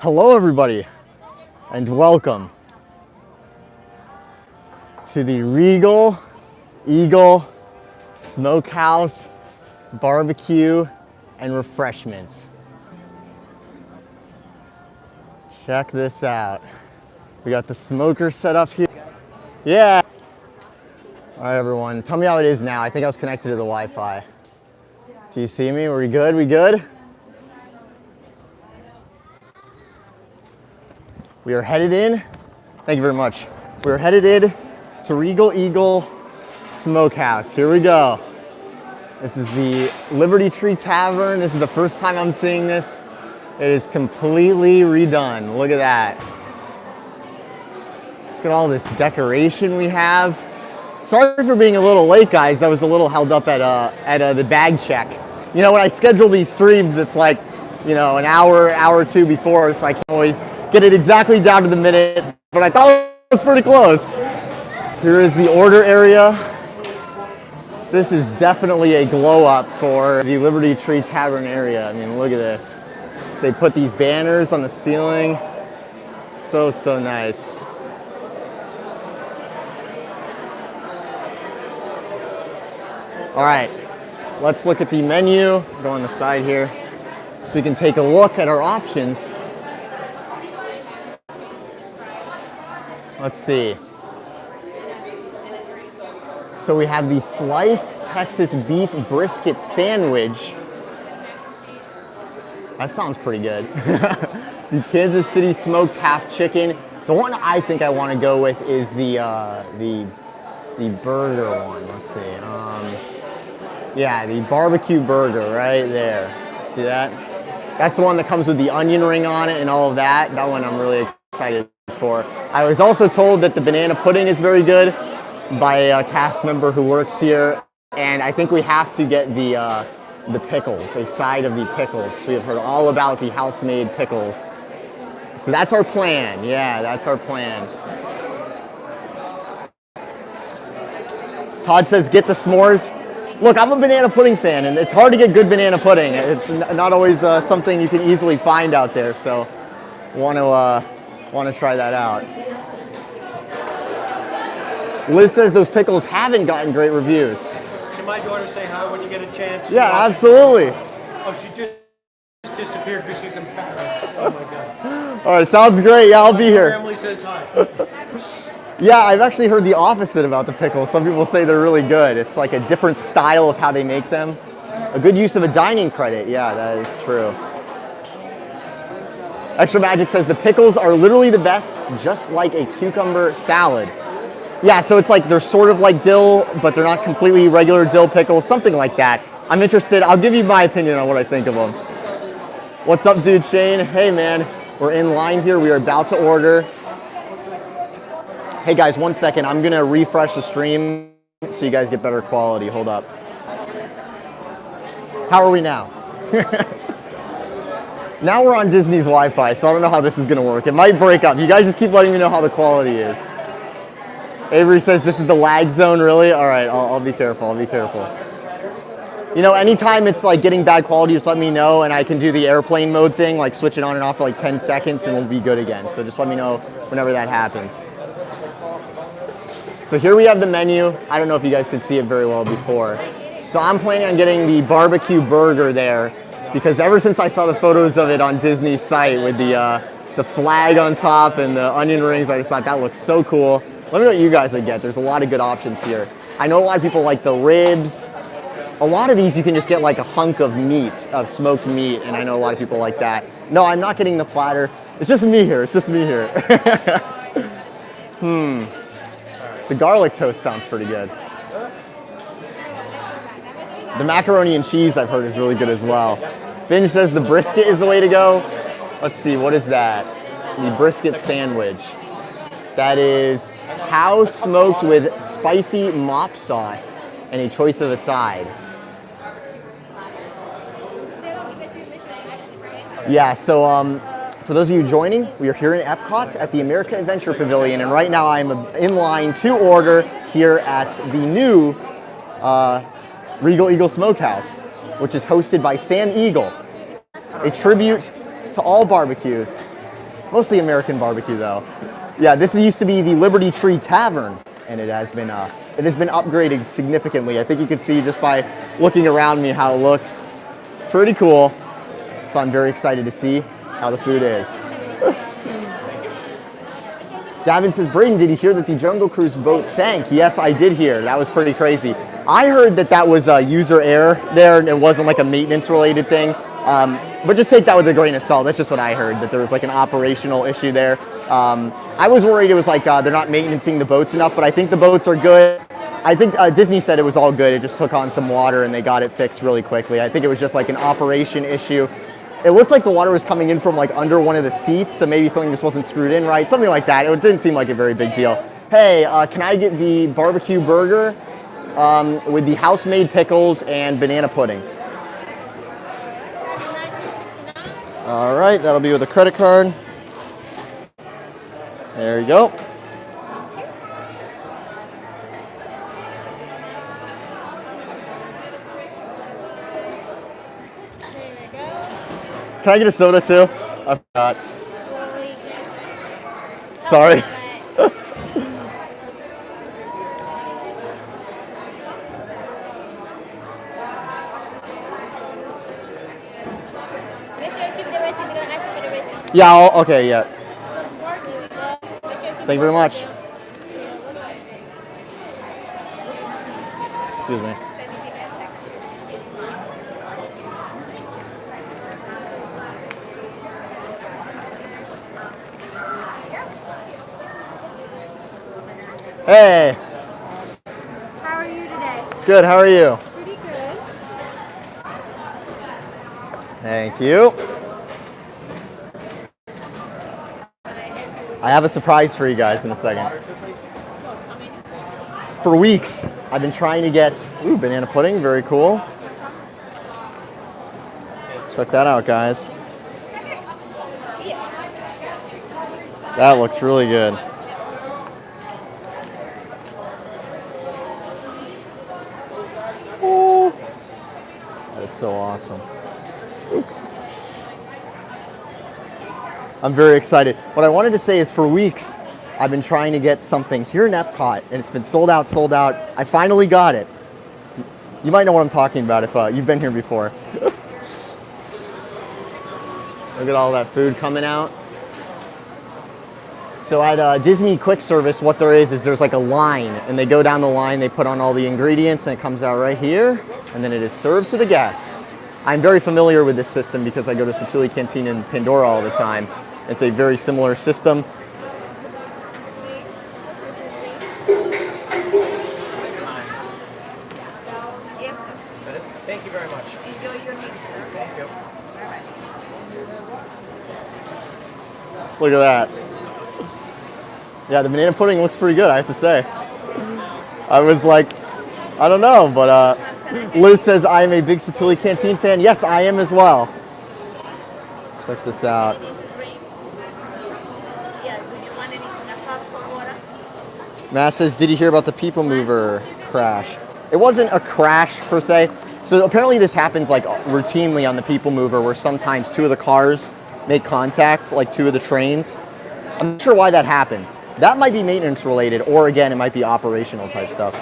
Hello everybody, and welcome to the Regal Eagle Smokehouse barbecue and refreshments. Check this out. We got the smoker set up here. Yeah. All right, everyone, tell me how it is now. I think I was connected to the Wi-Fi. Do you see me? Are we good? We good? We are headed in. Thank you very much. We are headed in to Regal Eagle Smokehouse. Here we go. This is the Liberty Tree Tavern. This is the first time I'm seeing this. It is completely redone. Look at that. Look at all this decoration we have. Sorry for being a little late, guys. I was a little held up at the bag check. You know, when I schedule these streams, it's like, you know, an hour or two before, so I can't always get it exactly down to the minute, but I thought it was pretty close. Here is the order area. This is definitely a glow up for the Liberty Tree Tavern area. I mean, look at this. They put these banners on the ceiling. So nice. All right, let's look at the menu. Go on the side here so we can take a look at our options. Let's see. So we have the sliced Texas beef brisket sandwich. That sounds pretty good. The Kansas City smoked half chicken. The one I think I want to go with is the burger one. Let's see. Yeah, the Bbq Burger right there. See that? That's the one that comes with the onion ring on it and all of that. That one I'm really excited for. I was also told that the banana pudding is very good by a cast member who works here, and I think we have to get the pickles, a side of the pickles, because we have heard all about the house-made pickles. So that's our plan. Yeah, that's our plan. Todd says, get the s'mores. Look, I'm a banana pudding fan, and it's hard to get good banana pudding. It's not always something you can easily find out there, so want to try that out. Liz says those pickles haven't gotten great reviews. Can my daughter say hi when you get a chance? Yeah, absolutely. Oh, she just disappeared because she's in Paris. Oh my God. All right, sounds great. Yeah, I'll be here. Family says hi. Yeah, I've actually heard the opposite about the pickles. Some people say they're really good. It's like a different style of how they make them. A good use of a dining credit. Yeah, that is true. Extra Magic says the pickles are literally the best, just like a cucumber salad. Yeah, so it's like they're sort of like dill, but they're not completely regular dill pickles, something like that. I'm interested. I'll give you my opinion on what I think of them. What's up, dude? Shane? Hey, man. We're in line here. We are about to order. Hey, guys, 1 second. I'm going to refresh the stream so you guys get better quality. Hold up. How are we now? Now we're on Disney's Wi-Fi, so I don't know how this is going to work. It might break up. You guys just keep letting me know how the quality is. Avery says this is the lag zone, really? All right, I'll be careful. I'll be careful. You know, anytime it's like getting bad quality, just let me know, and I can do the airplane mode thing, like switch it on and off for like 10 seconds, and it'll be good again. So just let me know whenever that happens. So here we have the menu. I don't know if you guys could see it very well before. So I'm planning on getting the Bbq Burger there, because ever since I saw the photos of it on Disney's site with the flag on top and the onion rings, I just thought that looks so cool. Let me know what you guys would get. There's a lot of good options here. I know a lot of people like the ribs. A lot of these you can just get like a hunk of meat, of smoked meat, and I know a lot of people like that. No, I'm not getting the platter. It's just me here. It's just me here. The garlic toast sounds pretty good. The macaroni and cheese I've heard is really good as well. Finch says the brisket is the way to go. Let's see, what is that? The brisket sandwich. That is house smoked with spicy mop sauce and a choice of a side. Yeah, so for those of you joining, we are here in EPCOT at the America Adventure Pavilion, and right now I'm in line to order here at the new Regal Eagle Smokehouse, which is hosted by Sam Eagle, a tribute to all barbecues. Mostly American barbecue though. Yeah, this used to be the Liberty Tree Tavern, and it has been upgraded significantly. I think you can see just by looking around me how it looks. It's pretty cool. So I'm very excited to see how the food is. Gavin says, Braden, did you hear that the Jungle Cruise boat sank? Yes, I did hear. That was pretty crazy. I heard that that was user error there, and it wasn't like a maintenance-related thing. But just take that with a grain of salt. That's just what I heard, that there was like an operational issue there. I was worried it was like they're not maintaining the boats enough, but I think the boats are good. I think Disney said it was all good. It just took on some water, and they got it fixed really quickly. I think it was just like an operation issue. It looked like the water was coming in from like under one of the seats, so maybe something just wasn't screwed in right, something like that. It didn't seem like a very big deal. Hey, can I get the barbecue burger with the house-made pickles and banana pudding? All right, that'll be with a credit card. There you go. Can I get a soda too? I forgot. Sorry. Yeah, okay, yeah. Thank you very much. Excuse me. Hey. How are you today? Good, how are you? Pretty good. Thank you. I have a surprise for you guys in a second. For weeks, I've been trying to get, banana pudding, very cool. Check that out, guys. That looks really good. Oh, that is so awesome. I'm very excited. What I wanted to say is for weeks, I've been trying to get something here in Epcot, and it's been sold out, sold out. I finally got it. You might know what I'm talking about if you've been here before. Look at all that food coming out. So at Disney Quick Service, what there is there's like a line, and they go down the line, they put on all the ingredients, and it comes out right here, and then it is served to the guests. I'm very familiar with this system because I go to Satuli Canteen in Pandora all the time. It's a very similar system. Yes, sir. Thank you very much. Enjoy your meal, sir. Thank you. Look at that. Yeah, the banana pudding looks pretty good, I have to say. I was like, I don't know, but Liz says I am a big Satuli Canteen fan. Yes, I am as well. Check this out. Matt says, did you hear about the People Mover crash? It wasn't a crash per se. So apparently this happens like routinely on the People Mover where sometimes two of the cars make contact, like two of the trains. I'm not sure why that happens. That might be maintenance related, or again, it might be operational type stuff.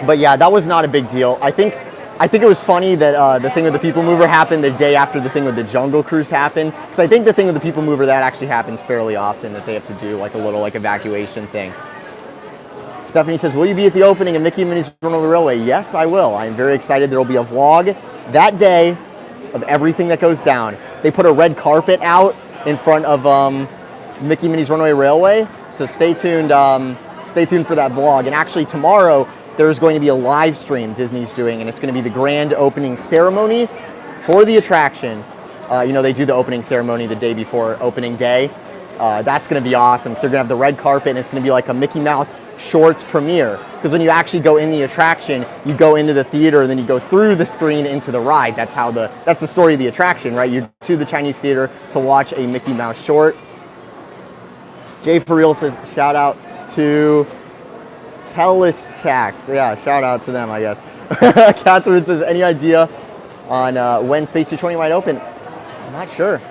But yeah, that was not a big deal. I think it was funny that the thing with the People Mover happened the day after the thing with the Jungle Cruise happened. Because I think the thing with the People Mover, that actually happens fairly often, that they have to do like a little like evacuation thing. Stephanie says, will you be at the opening of Mickey and Minnie's Runaway Railway? Yes, I will. I'm very excited. There will be a vlog that day of everything that goes down. They put a red carpet out in front of Mickey and Minnie's Runaway Railway. So stay tuned for that vlog. And actually tomorrow, there's going to be a live stream Disney's doing, and it's going to be the grand opening ceremony for the attraction. They do the opening ceremony the day before opening day. That's going to be awesome. So they're going to have the red carpet, and it's going to be like a Mickey Mouse Shorts premiere. Because when you actually go in the attraction, you go into the theater, and then you go through the screen into the ride. That's the story of the attraction, right? You're to the Chinese theater to watch a Mickey Mouse short. Jay For Real says, shout out to Tellis Chacks. Yeah, shout out to them, I guess. Catherine says, any idea on when Space 220 might open? I'm not sure.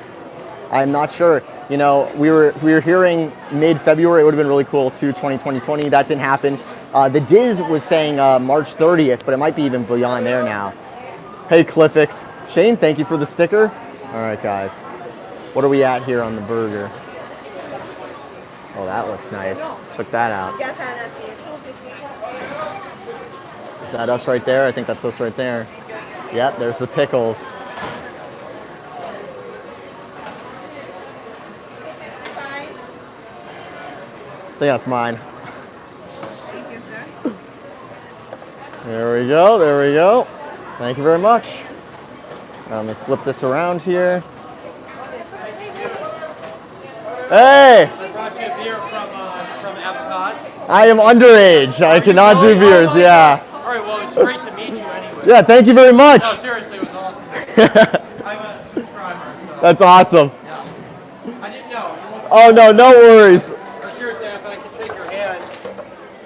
I'm not sure. You know, we were hearing mid-February. It would have been really cool too. 2020. That didn't happen. The Diz was saying March 30th, but it might be even beyond there now. Hey, Cliffix. Shane, thank you for the sticker. All right, guys. What are we at here on the burger? Oh, that looks nice. Check that out. Is that us right there? I think that's us right there. Yep, there's the pickles. I think that's mine. Thank you, sir. There we go, there we go. Thank you very much. Now let me flip this around here. Hey! I brought you a beer from EPCOT. I am underage. I cannot do beers, yeah. All right, well, it's great to meet you anyway. Yeah, thank you very much. No, seriously, it was awesome. I'm a subscriber, so. That's awesome. Yeah. I didn't know. Oh, no worries. Seriously, if I could shake your hand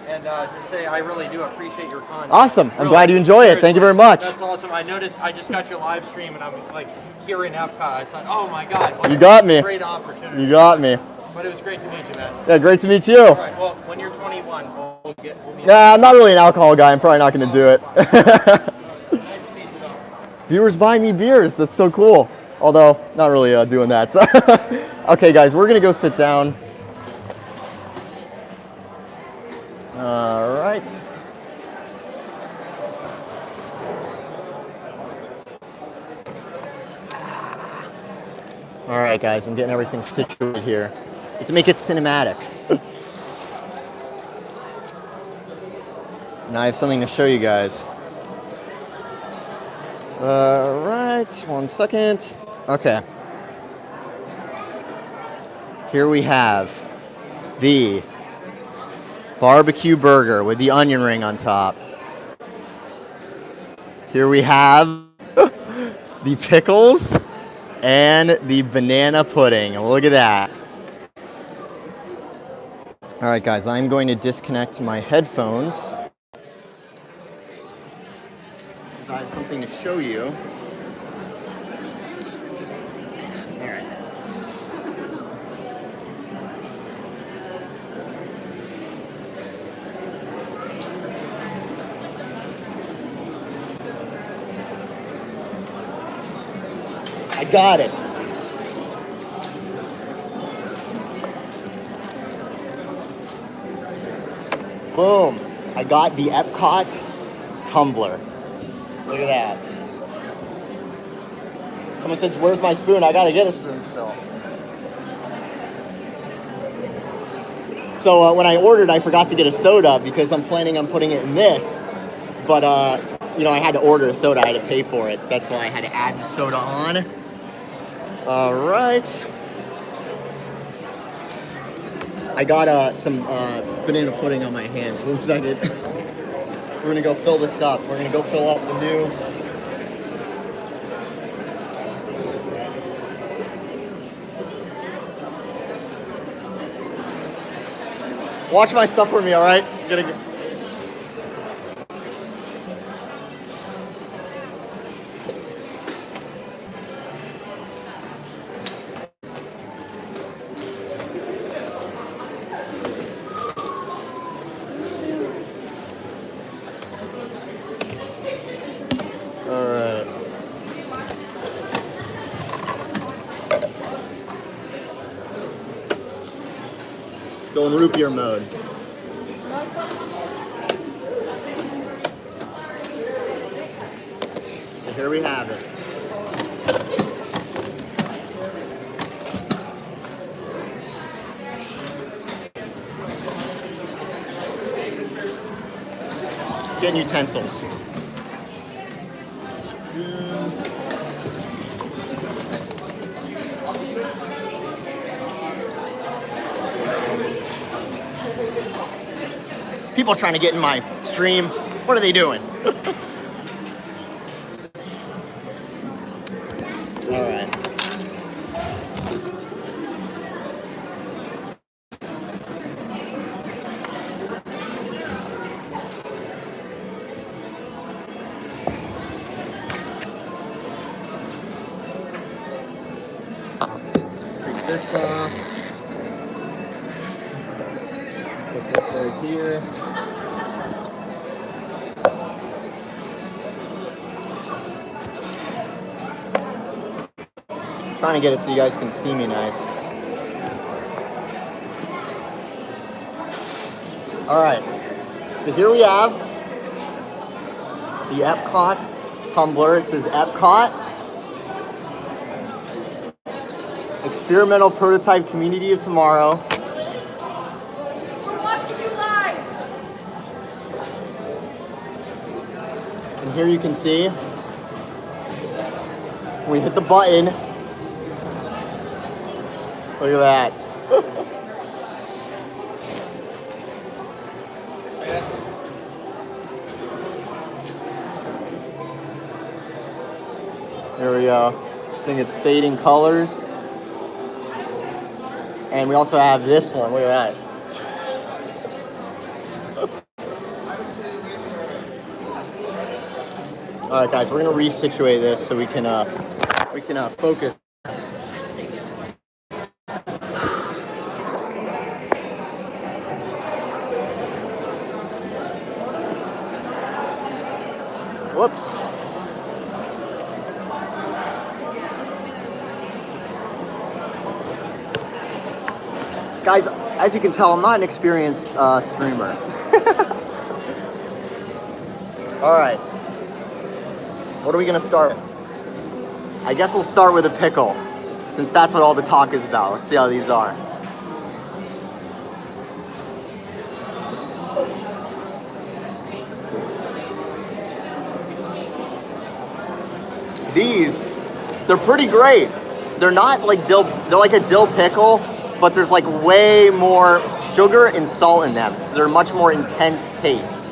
and just say I really do appreciate your content. Awesome. I'm Really. glad you enjoy it. Thank you very much. That's awesome. I noticed I just got your live stream and I'm like here in EPCOT. I thought, oh my God. What You a got me. Great opportunity. You got me. But it was great to meet you, man. Yeah, great to meet you. All right, well, when you're 21, we'll meet. Yeah, I'm not really an alcohol guy. I'm probably not going to do it. Nice pizza though. Viewers buy me beers. That's so cool. Although, not really doing that. So okay, guys, we're going to go sit down. All right. All right, guys, I'm getting everything situated here to make it cinematic. Now I have something to show you guys. All right, 1 second. Okay. Here we have the Bbq Burger with the onion ring on top. Here we have the pickles and the banana pudding. Look at that. All right, guys, I'm going to disconnect my headphones because I have something to show you. All right. I got it. Boom. I got the EPCOT tumbler. Look at that. Someone said, where's my spoon? I gotta get a spoon still. So when I ordered, I forgot to get a soda because I'm planning on putting it in this. But, you know, I had to order a soda. I had to pay for it. So that's why I had to add the soda on. All right. I got some banana pudding on my hands. 1 second. We're gonna go fill this up. We're gonna go fill out the new. Watch my stuff for me, all right? Go in root beer mode. So here we have it. Getting utensils. Spoons. People trying to get in my stream. What are they doing? All right. this off. Put this right here. Trying to get it so you guys can see me nice. All right, so here we have the EPCOT tumbler. It says EPCOT. Experimental Prototype Community of Tomorrow. We're watching you live. And here you can see, we hit the button. Look at that. There we go. I think it's fading colors. And we also have this one. Look at that. All right, guys, we're gonna resituate this so we can focus. Whoops. Guys, as you can tell, I'm not an experienced streamer. All right. What are we gonna start with? I guess we'll start with a pickle, since that's what all the talk is about. Let's see how these are. These, they're pretty great. They're not like dill, they're like a dill pickle, but there's like way more sugar and salt in them, so they're much more intense taste.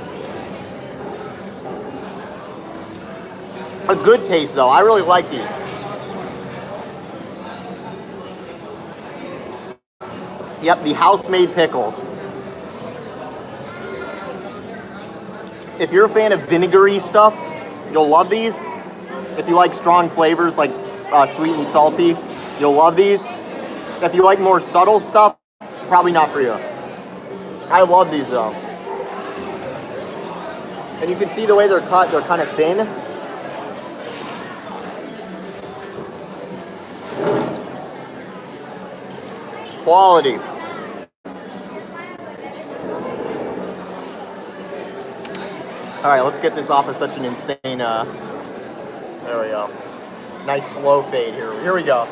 A good taste though, I really like these. Yep, the house-made pickles. If you're a fan of vinegary stuff, you'll love these. If you like strong flavors like sweet and salty, you'll love these. If you like more subtle stuff, probably not for you. I love these though. And you can see the way they're cut, they're kind of thin. Quality. All right, let's get this off of such an insane, there we go. Nice slow fade here. Here we go.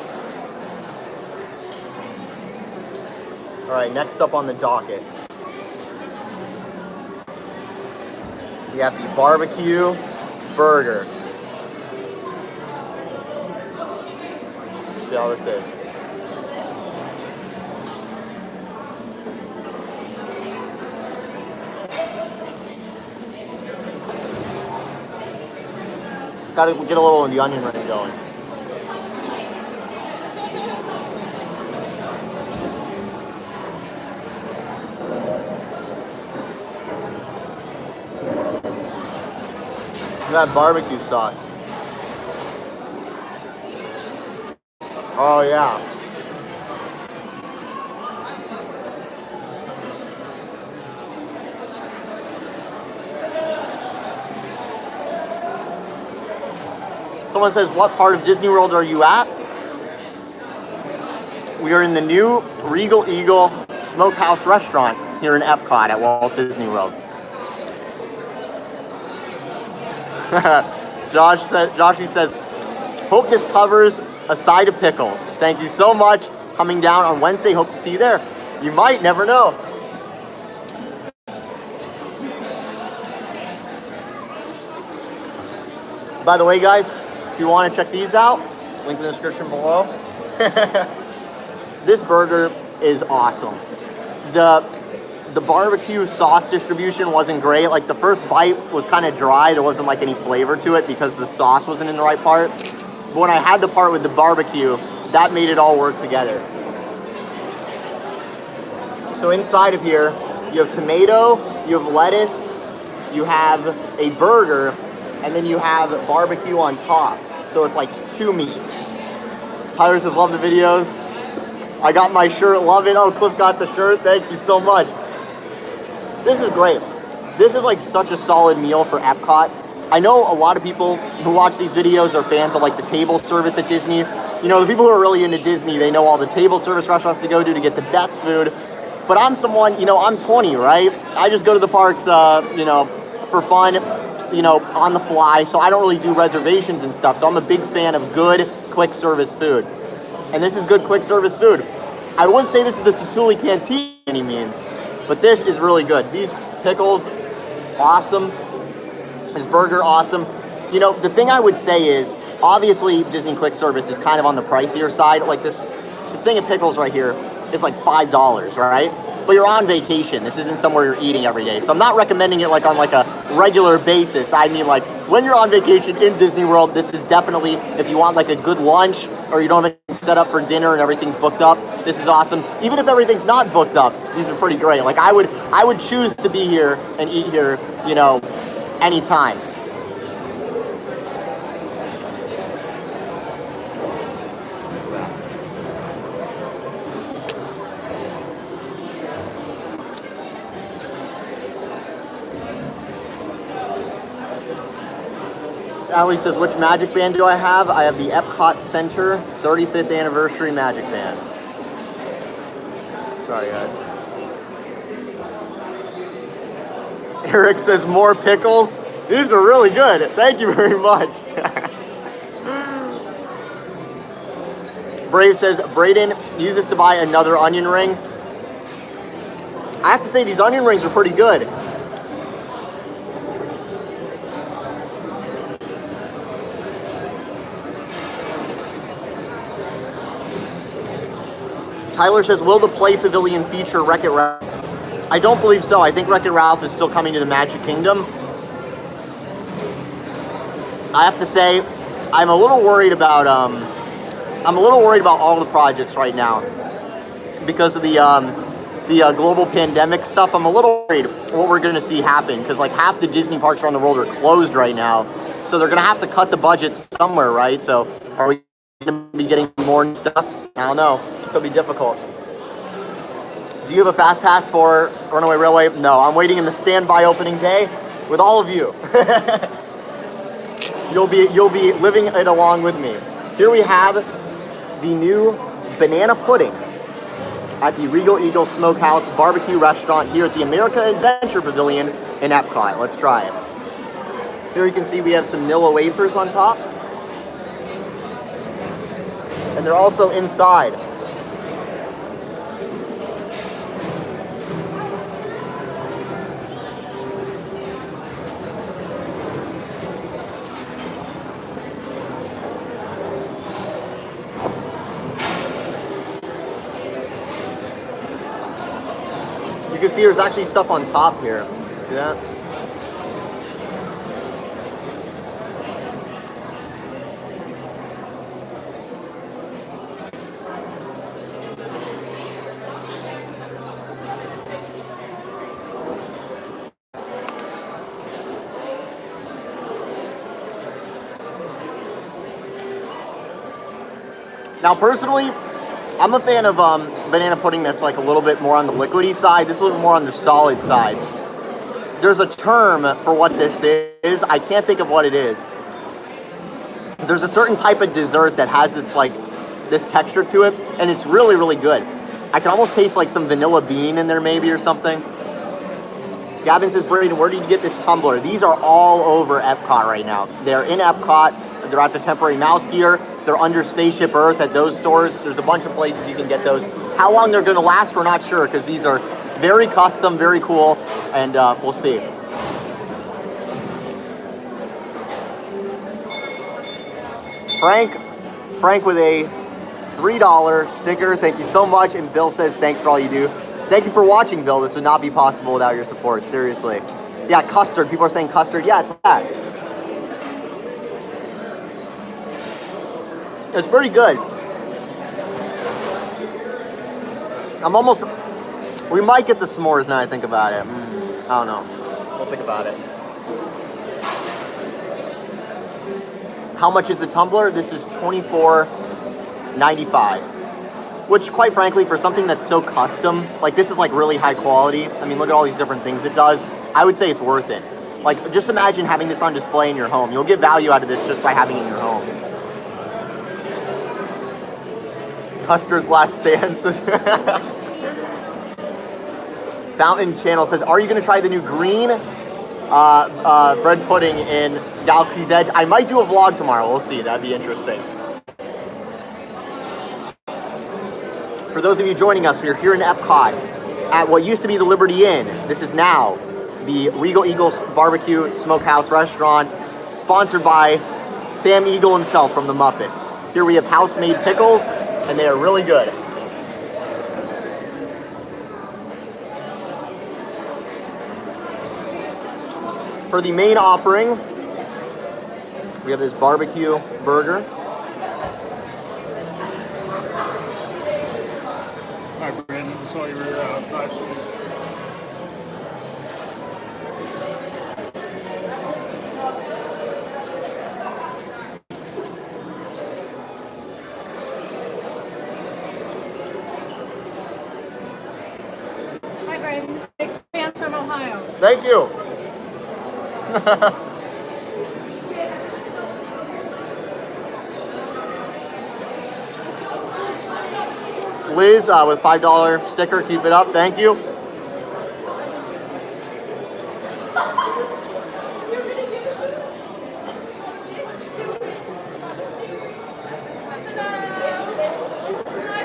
All right, next up on the docket, we have the Bbq Burger. See how this is. Gotta get a little of the onion ring going. That barbecue sauce. Oh yeah. Someone says, what part of Disney World are you at? We are in the new Regal Eagle Smokehouse restaurant here in EPCOT at Walt Disney World. Joshy says, hope this covers a side of pickles. Thank you so much. Coming down on Wednesday. Hope to see you there. You might never know. By the way, guys, if you want to check these out, link in the description below. This burger is awesome. The barbecue sauce distribution wasn't great. Like the first bite was kind of dry. There wasn't like any flavor to it because the sauce wasn't in the right part. But when I had the part with the barbecue, that made it all work together. So inside of here, you have tomato, you have lettuce, you have a burger, and then you have barbecue on top. So it's like two meats. Tyler says, love the videos. I got my shirt, love it. Oh, Cliff got the shirt, thank you so much. This is great. This is like such a solid meal for EPCOT. I know a lot of people who watch these videos are fans of like the table service at Disney. You know, the people who are really into Disney, they know all the table service restaurants to go to get the best food. But I'm someone, you know, I'm 20, right? I just go to the parks, you know, for fun, you know, on the fly. So I don't really do reservations and stuff. So I'm a big fan of good, quick service food. And this is good, quick service food. I wouldn't say this is the Satuli Canteen by any means, but this is really good. These pickles, awesome. This burger, awesome. You know, the thing I would say is, obviously Disney quick service is kind of on the pricier side. Like this thing of pickles right here is like $5, right? But you're on vacation. This isn't somewhere you're eating every day. So I'm not recommending it like on like a regular basis. I mean, like when you're on vacation in Disney World, this is definitely, if you want like a good lunch or you don't have anything set up for dinner and everything's booked up, this is awesome. Even if everything's not booked up, these are pretty great. Like I would choose to be here and eat here, you know, anytime. Ali says, which Magic Band do I have? I have the EPCOT Center 35th Anniversary Magic Band. Sorry, guys. Eric says, more pickles. These are really good. Thank you very much. Brave says, Braden, use this to buy another onion ring. I have to say, these onion rings are pretty good. Tyler says, will the Play Pavilion feature Wreck-It Ralph? I don't believe so. I think Wreck-It Ralph is still coming to the Magic Kingdom. I have to say, I'm a little worried about all the projects right now because of the global pandemic stuff. I'm a little worried what we're going to see happen because like half the Disney parks around the world are closed right now, so they're going to have to cut the budget somewhere, right? So are we going to be getting more stuff? I don't know. Could be difficult. Do you have a fast pass for Runaway Railway? No, I'm waiting in the standby opening day with all of you. You'll be living it along with me. Here we have the new banana pudding at the Regal Eagle Smokehouse barbecue restaurant here at the American Adventure Pavilion in EPCOT. Let's try it. Here you can see we have some Nilla wafers on top. And they're also inside. You can see there's actually stuff on top here. See that? Now, personally, I'm a fan of banana pudding that's like a little bit more on the liquidy side. This is a little more on the solid side. There's a term for what this is. I can't think of what it is. There's a certain type of dessert that has this texture to it, and it's really, really good. I can almost taste like some vanilla bean in there maybe or something. Gavin says, Braden, where did you get this tumbler? These are all over EPCOT right now. They're in EPCOT. They're at the temporary Mouse Gear. They're under Spaceship Earth at those stores. There's a bunch of places you can get those. How long they're going to last, we're not sure, because these are very custom, very cool, and we'll see. Frank with a $3 sticker. Thank you so much. And Bill says, thanks for all you do. Thank you for watching, Bill. This would not be possible without your support. Seriously. Yeah, custard. People are saying custard. Yeah, it's that. It's pretty good. We might get the s'mores now I think about it. I don't know. We'll think about it. How much is the tumbler? This is $24.95. which quite frankly, for something that's so custom, like this is like really high quality. I mean, look at all these different things it does. I would say it's worth it. Like, just imagine having this on display in your home. You'll get value out of this just by having it in your home. Custard's last stance. Fountain Channel says, are you going to try the new green bread pudding in Galaxy's Edge? I might do a vlog tomorrow. We'll see. That'd be interesting. For those of you joining us, we are here in Epcot at what used to be the Liberty Inn. This is now the Regal Eagles Barbecue Smokehouse restaurant, sponsored by Sam Eagle himself from the Muppets. Here we have house-made pickles, and they are really good. For the main offering, we have this barbecue burger. Hi, Brandon. I saw you were live streaming. Hi, Brayden. Big fan from Ohio. Thank you. Liz with $5 sticker, keep it up, thank you. Nice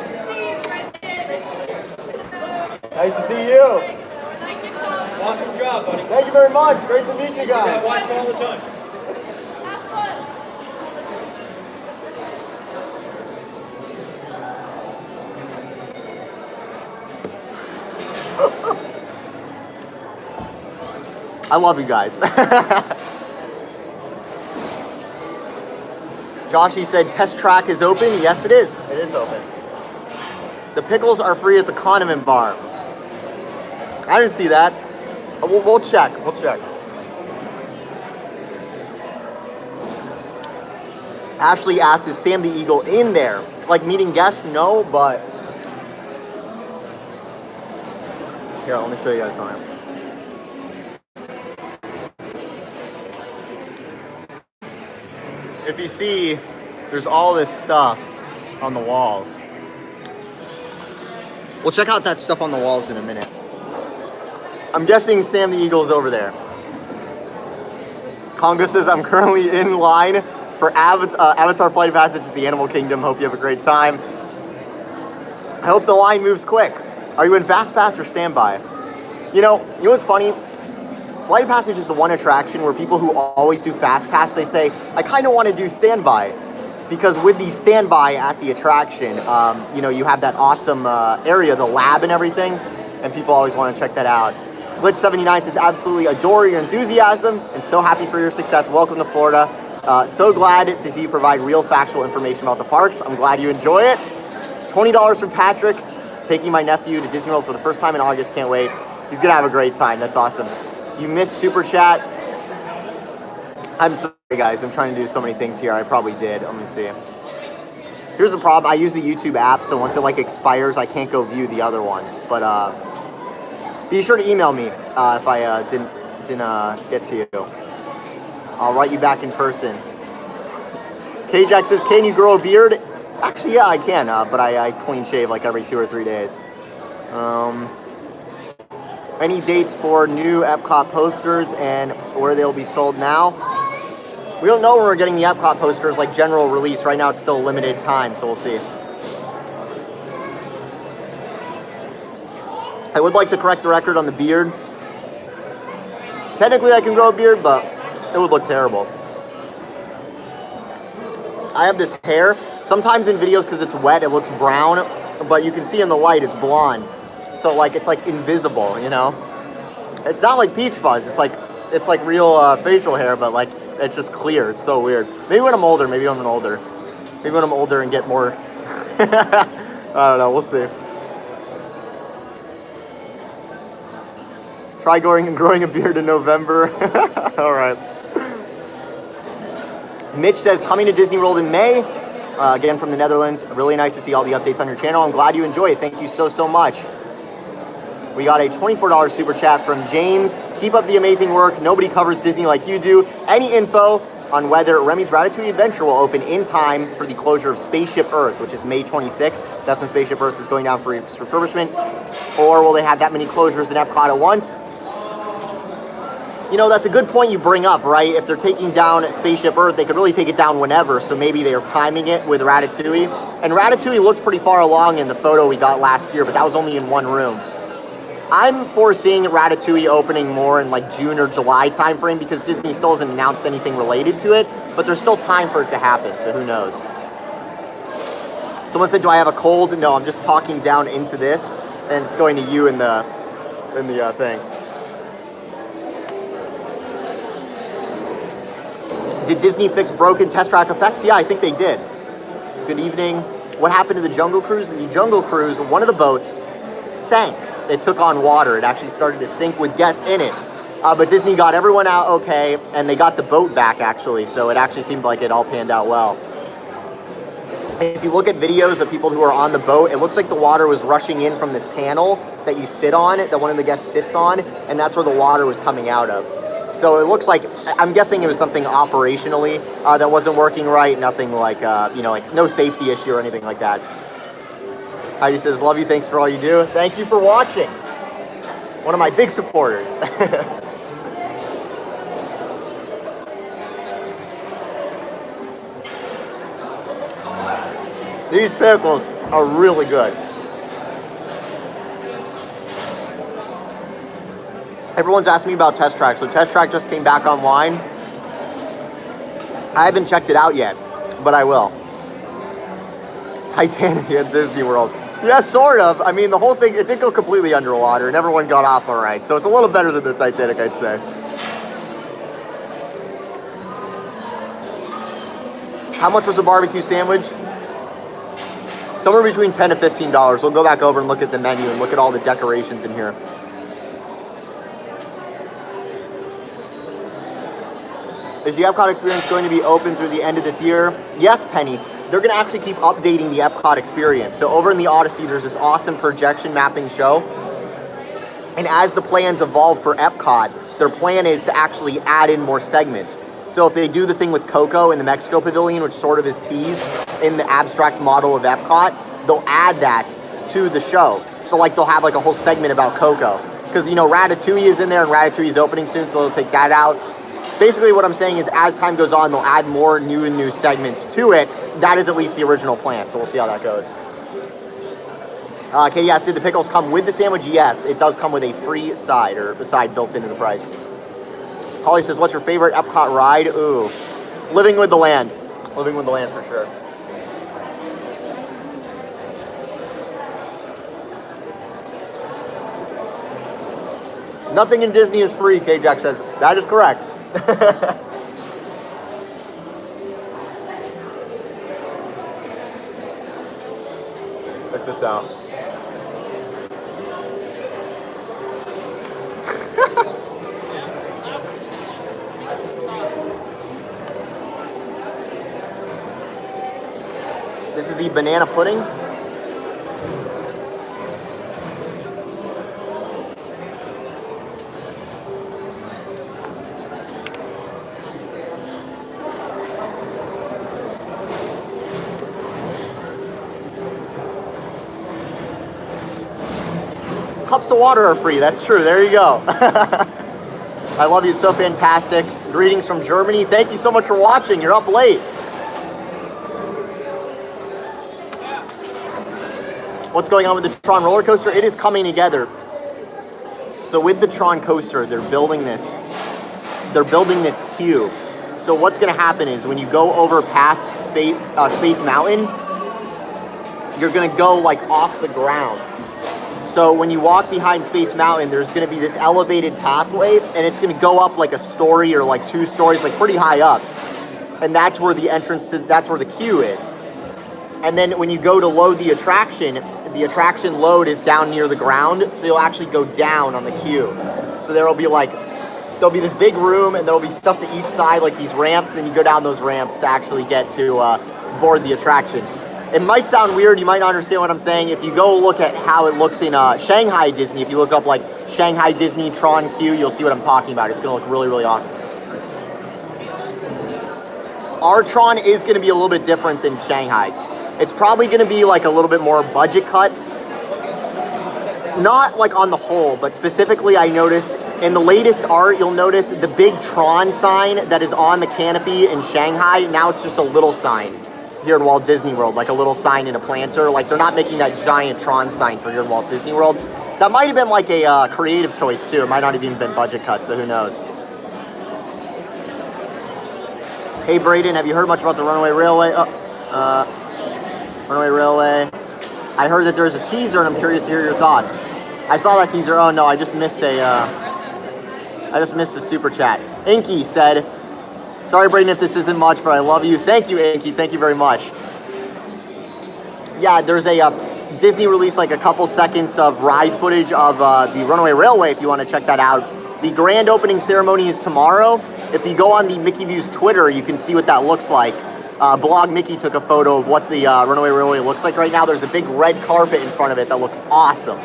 to see you, Brayden. Nice to see you. Thank you. Awesome job, buddy. Thank you very much. Great to meet you I guys. watch all the time. Have fun. I love you guys. Joshy said test track is open. Yes, it is. It is open. The pickles are free at the condiment bar. I didn't see that. We'll check. We'll check. Ashley asked, is Sam the Eagle in there? Like meeting guests? No, but... Here, let me show you guys something. If you see, there's all this stuff on the walls. We'll check out that stuff on the walls in a minute. I'm guessing Sam the Eagle is over there. Congo says, I'm currently in line for Avatar Flight Passage at the Animal Kingdom. Hope you have a great time. I hope the line moves quick. Are you in Fast Pass or Standby? You know what's funny? Flight Passage is the one attraction where people who always do Fast Pass, they say, I kind of want to do Standby. Because with the Standby at the attraction, you have that awesome area, the lab and everything, and people always want to check that out. Glitch79 says, absolutely adore your enthusiasm and so happy for your success. Welcome to Florida. So glad to see you provide real factual information about the parks. I'm glad you enjoy it. $20 from Patrick, taking my nephew to Disney World for the first time in August. Can't wait. He's going to have a great time. That's awesome. You missed Super Chat. I'm sorry, guys. I'm trying to do so many things here. I probably did. Let me see. Here's the problem. I use the YouTube app, so once it expires, I can't go view the other ones. But be sure to email me if I didn't get to you. I'll write you back in person. K-Jack says, can you grow a beard? Actually, yeah, I can, but I clean shave every 2 or 3 days. Any dates for new EPCOT posters and where they'll be sold now? We don't know when we're getting the EPCOT posters, general release. Right now it's still limited time, so we'll see. I would like to correct the record on the beard. Technically I can grow a beard, but it would look terrible. I have this hair. Sometimes in videos, because it's wet, it looks brown, but you can see in the light it's blonde. So it's invisible, It's not like peach fuzz. It's like real facial hair, but it's just clear. It's so weird. Maybe when I'm older. Maybe when I'm older and get more. I don't know. We'll see. Try growing a beard in November. All right. Mitch says coming to Disney World in May. again from the Netherlands. Really nice to see all the updates on your channel. I'm glad you enjoy it. Thank you so, so much. We got a $24 super chat from James. Keep up the amazing work. Nobody covers Disney like you do. Any info on whether Remy's Ratatouille Adventure will open in time for the closure of Spaceship Earth, which is May 26th. That's when Spaceship Earth is going down for refurbishment. Or will they have that many closures in Epcot at once? You know, that's a good point you bring up, right? If they're taking down Spaceship Earth, they could really take it down whenever, so maybe they are timing it with Ratatouille. And Ratatouille looked pretty far along in the photo we got last year, but that was only in one room. I'm foreseeing Ratatouille opening more in like June or July timeframe because Disney still hasn't announced anything related to it, but there's still time for it to happen, so who knows. Someone said, do I have a cold? No, I'm just talking down into this, and it's going to you in the thing. Did Disney fix broken test track effects? Yeah, I think they did. Good evening. What happened to the Jungle Cruise? The Jungle Cruise, one of the boats sank. It took on water. It actually started to sink with guests in it. But Disney got everyone out okay, and they got the boat back, actually. So it actually seemed like it all panned out well. If you look at videos of people who are on the boat, it looks like the water was rushing in from this panel that you sit on, that one of the guests sits on, and that's where the water was coming out of. So it looks like, I'm guessing it was something operationally that wasn't working right, nothing like, like no safety issue or anything like that. Heidi says, love you, thanks for all you do. Thank you for watching. One of my big supporters. These pickles are really good. Everyone's asked me about Test Track. So Test Track just came back online. I haven't checked it out yet, but I will. Titanic at Disney World. Yeah, sort of. I mean, the whole thing, it did go completely underwater, and everyone got off all right. So it's a little better than the Titanic, I'd say. How much was the barbecue sandwich? Somewhere between $10 to $15. We'll go back over and look at the menu and look at all the decorations in here. Is the Epcot experience going to be open through the end of this year? Yes, Penny. They're going to actually keep updating the Epcot experience. So over in the Odyssey, there's this awesome projection mapping show. And as the plans evolve for Epcot, their plan is to actually add in more segments. So if they do the thing with Coco in the Mexico Pavilion, which sort of is teased in the abstract model of Epcot, they'll add that to the show. So like they'll have like a whole segment about Coco. Because, you know, Ratatouille is in there and Ratatouille is opening soon, so they'll take that out. Basically what I'm saying is as time goes on, they'll add more new segments to it. That is at least the original plan, so we'll see how that goes. Katie asked, did the pickles come with the sandwich? Yes, it does come with a free side, or a side built into the price. Holly says, what's your favorite Epcot ride? Ooh, Living with the Land. Living with the Land for sure. Nothing in Disney is free, K-Jack says. That is correct. Check this out. This is the banana pudding. Cups of water are free, that's true, there you go. I love you, it's so fantastic. Greetings from Germany, thank you so much for watching, you're up late. What's going on with the Tron roller coaster? It is coming together. So with the Tron coaster, they're building this queue. So what's gonna happen is when you go over past Space Mountain, you're gonna go like off the ground. So when you walk behind Space Mountain, there's going to be this elevated pathway, and it's going to go up like a story or like 2 stories, like pretty high up. And that's where the entrance to, that's where the queue is. And then when you go to load the attraction load is down near the ground, so you'll actually go down on the queue. So there'll be this big room, and there'll be stuff to each side, like these ramps, and then you go down those ramps to actually get to board the attraction. It might sound weird, you might not understand what I'm saying. If you go look at how it looks in Shanghai Disney, if you look up like Shanghai Disney Tron Q, you'll see what I'm talking about. It's gonna look really, really awesome. Our Tron is gonna be a little bit different than Shanghai's. It's probably gonna be like a little bit more budget cut. Not like on the whole, but specifically I noticed in the latest art, you'll notice the big Tron sign that is on the canopy in Shanghai, now it's just a little sign here in Walt Disney World, like a little sign in a planter. Like they're not making that giant Tron sign for here in Walt Disney World. That might have been like a creative choice too. It might not have even been budget cut, so who knows. Hey Braden, have you heard much about the Runaway Railway? Runaway Railway. I heard that there's a teaser and I'm curious to hear your thoughts. I saw that teaser. Oh no, I just missed a super chat. Inky said, sorry Braden if this isn't much, but I love you. Thank you, Inky. Thank you very much. Yeah, there's a Disney released like a couple seconds of ride footage of the Runaway Railway if you want to check that out. The grand opening ceremony is tomorrow. If you go on the Mickey Views Twitter, you can see what that looks like. Blog Mickey took a photo of what the Runaway Railway looks like right now. There's a big red carpet in front of it that looks awesome.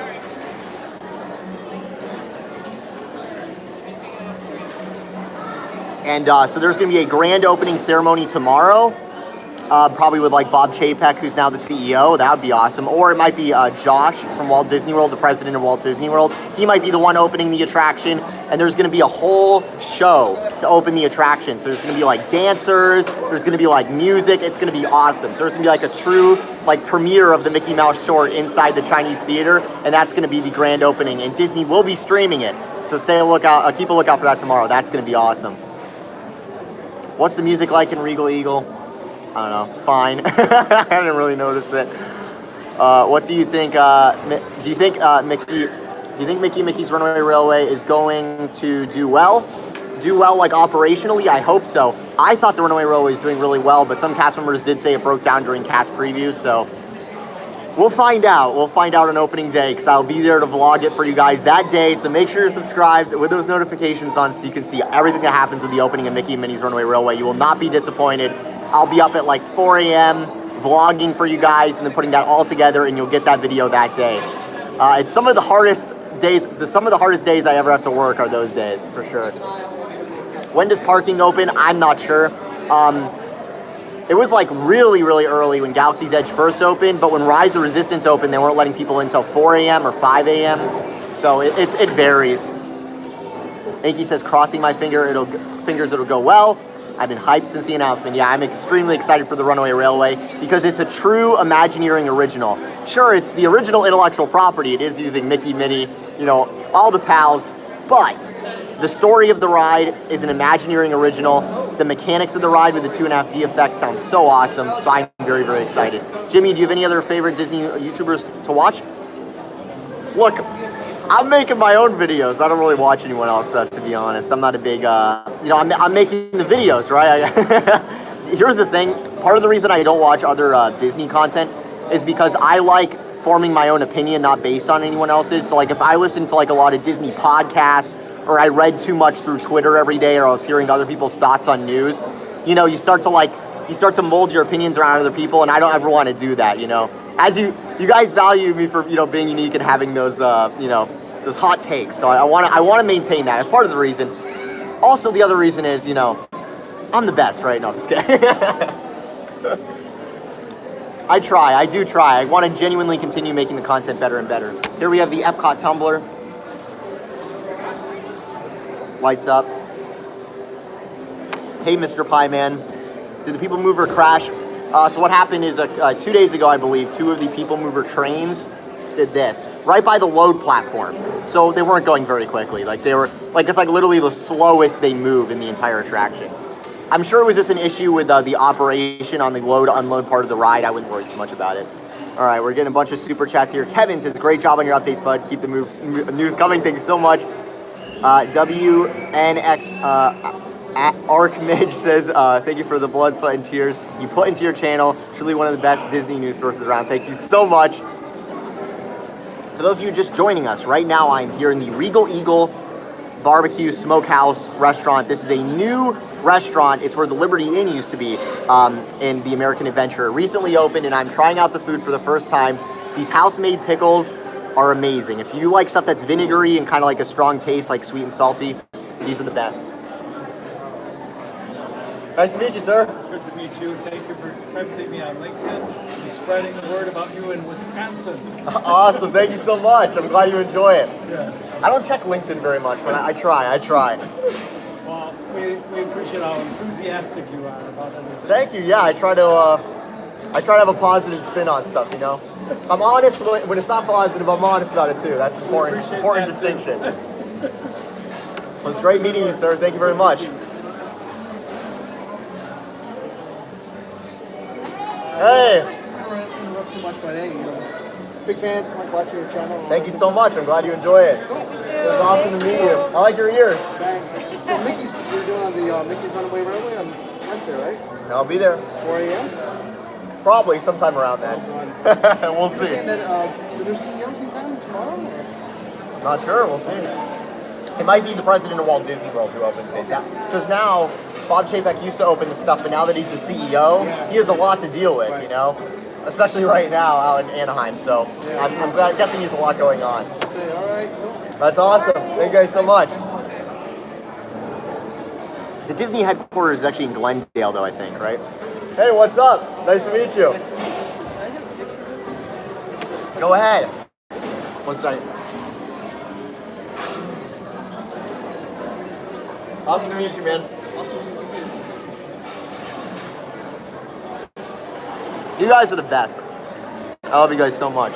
And so there's going to be a grand opening ceremony tomorrow, probably with like Bob Chapek, who's now the CEO. That would be awesome. Or it might be Josh from Walt Disney World, the president of Walt Disney World. He might be the one opening the attraction. And there's going to be a whole show to open the attraction. So there's going to be like dancers. There's going to be like music. It's going to be awesome. So there's going to be like a true like premiere of the Mickey Mouse short inside the Chinese theater. And that's going to be the grand opening. And Disney will be streaming it. So keep a lookout for that tomorrow. That's going to be awesome. What's the music like in Regal Eagle? I don't know. Fine. I didn't really notice it. What do you think? Do you think Mickey's Runaway Railway is going to do well? Do well like operationally? I hope so. I thought the Runaway Railway was doing really well, but some cast members did say it broke down during cast previews. So we'll find out. We'll find out on opening day because I'll be there to vlog it for you guys that day. So make sure you're subscribed with those notifications on so you can see everything that happens with the opening of Mickey and Minnie's Runaway Railway. You will not be disappointed. I'll be up at like 4 a.m. vlogging for you guys and then putting that all together, and you'll get that video that day. It's some of the hardest days. Some of the hardest days I ever have to work are those days for sure. When does parking open? I'm not sure. It was like really, really early when Galaxy's Edge first opened, but when Rise of Resistance opened, they weren't letting people in until 4 a.m. or 5 a.m. So it varies. Inky says, crossing my fingers, it'll go well. I've been hyped since the announcement. Yeah, I'm extremely excited for the Runaway Railway because it's a true Imagineering original. Sure, it's the original intellectual property. It is using Mickey, Minnie, all the pals, but the story of the ride is an Imagineering original. The mechanics of the ride with the 2.5D effect sounds so awesome, so I'm very, very excited. Jimmy, do you have any other favorite Disney YouTubers to watch? Look, I'm making my own videos. I don't really watch anyone else, to be honest. I'm not a big, I'm making the videos, right? Here's the thing. Part of the reason I don't watch other Disney content is because I like forming my own opinion, not based on anyone else's. So like if I listen to like a lot of Disney podcasts, or I read too much through Twitter every day, or I was hearing other people's thoughts on news, you start to mold your opinions around other people, and I don't ever want to do that, As you guys value me for, being unique and having those, those hot takes. So I want to maintain that as part of the reason. Also, the other reason is, I'm the best, right? No, I'm just kidding. I do try. I want to genuinely continue making the content better and better. Here we have the EPCOT tumbler. Lights up. Hey, Mr. Pie Man. Did the People Mover crash? So what happened is 2 days ago, I believe, 2 of the People Mover trains did this right by the load platform. So they weren't going very quickly. It's literally the slowest they move in the entire attraction. I'm sure it was just an issue with the operation on the load unload part of the ride. I wouldn't worry too much about it. All right, we're getting a bunch of super chats here. Kevin says, great job on your updates, bud. Keep the news coming. Thank you so much. WNX Archmage says, thank you for the blood, sweat, and tears you put into your channel. Truly one of the best Disney news sources around. Thank you so much. For those of you just joining us, right now I'm here in the Regal Eagle Barbecue Smokehouse restaurant. This is a new restaurant. It's where the Liberty Inn used to be in the American Adventure. Recently opened, and I'm trying out the food for the first time. These house-made pickles are amazing. If you like stuff that's vinegary and kind of like a strong taste, like sweet and salty, these are the best. Nice to meet you, sir. Good to meet you. Thank you for accepting me on LinkedIn and spreading the word about you in Wisconsin. Awesome. Thank you so much. I'm glad you enjoy it. Yes. I don't check LinkedIn very much, but I try. Well, we appreciate how enthusiastic you are about everything. Thank you. Yeah, I try to have a positive spin on stuff, you know. I'm honest when it's not positive. I'm honest about it too. That's important. Important distinction. It was great meeting you, sir. Thank you very much. Hey. I don't want to interrupt too much, but hey, big fans, like watching your channel. Thank you so much. I'm glad you enjoy it. It was awesome to meet you. I like your ears. Thanks. So you're doing on the Mickey's Runaway Railway on Wednesday, right? I'll be there. 4 a.m. Probably sometime around then. We'll You're see. saying that the new CEO's in town tomorrow? Or? Not sure. We'll see. It might be the president of Walt Disney World who opens it. Because now, Bob Chapek used to open the stuff, but now that he's the CEO, he has a lot to deal with, you know? Especially right now out in Anaheim. So I'm guessing he has a lot going on. Say, all right, cool. That's awesome. Thank you guys so much. The Disney headquarters is actually in Glendale, though, I think, right? Hey, what's up? Nice to meet you. Go ahead. One second. Awesome to meet you, man. You guys are the best. I love you guys so much.